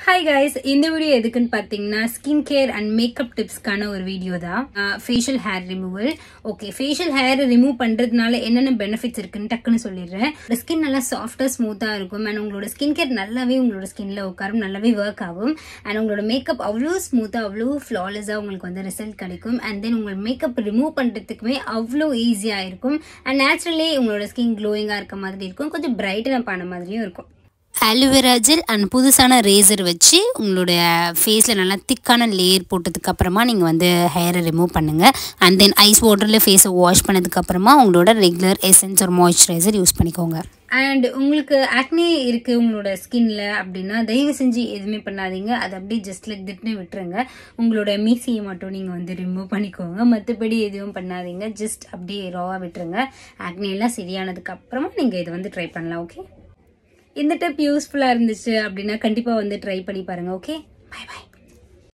Hi guys, இந்த video எதுக்குன்னு பார்த்தீங்கன்னா ஸ்கின் கேர் அண்ட் மேக்கப் டிப்ஸ்க்கான ஒரு வீடியோ தான். Facial hair removal. Okay, facial hair remove பண்ணுறதுனால என்னென்ன பெனிஃபிட்ஸ் இருக்குன்னு டக்குன்னு சொல்லிடுறேன். ஸ்கின் நல்லா சாஃப்டாக ஸ்மூத்தாக இருக்கும் அண்ட் உங்களோட ஸ்கின் கேர் நல்லாவே உங்களோட ஸ்கின்ல உட்காரும், நல்லாவே ஒர்க் ஆகும் அண்ட் உங்களோட மேக்கப் அவ்வளோ ஸ்மூத்தாக அவ்வளோ ஃப்ளாலஸாக உங்களுக்கு வந்து ரிசல்ட் கிடைக்கும். அண்ட் தென் உங்களோட மேக்கப் ரிமூவ் பண்ணுறதுக்குமே அவ்வளோ ஈஸியாக இருக்கும் அண்ட் நேச்சுரலி உங்களோட ஸ்கின் க்ளோயிங்காக இருக்க மாதிரி இருக்கும், கொஞ்சம் பிரைட்டன் பண்ண மாதிரியும் இருக்கும். ஆலோவேரா ஜெல் அண்ட் புதுசான ரேசர் வச்சு உங்களுடைய ஃபேஸில் நல்லா திக்கான லேயர் போட்டதுக்கப்புறமா நீங்கள் வந்து ஹேரை ரிமூவ் பண்ணுங்கள். அண்ட் தென் ஐஸ் வாட்டரில் ஃபேஸை வாஷ் பண்ணதுக்கப்புறமா உங்களோட ரெகுலர் எசன்ஸ் ஒரு மாய்ஸ்சரைசர் யூஸ் பண்ணிக்கோங்க. அண்ட் உங்களுக்கு ஆக்னி இருக்குது உங்களோட ஸ்கின்ல அப்படின்னா தயவு செஞ்சு எதுவுமே பண்ணாதீங்க, அது அப்படியே ஜஸ்ட் லைக் திட்னு விட்டுருங்க. உங்களோட மீசியை மட்டும் நீங்கள் வந்து ரிமூவ் பண்ணிக்கோங்க, மற்றபடி எதுவும் பண்ணாதீங்க, ஜஸ்ட் அப்படியே ராவாக விட்டுருங்க. ஆக்னி எல்லாம் சரியானதுக்கு அப்புறமா நீங்கள் இதை வந்து ட்ரை பண்ணலாம். ஓகே, இந்த டிப் யூஸ்ஃபுல்லாக இருந்துச்சு அப்படின்னா கண்டிப்பாக வந்து ட்ரை பண்ணி பாருங்கள். Okay, bye by.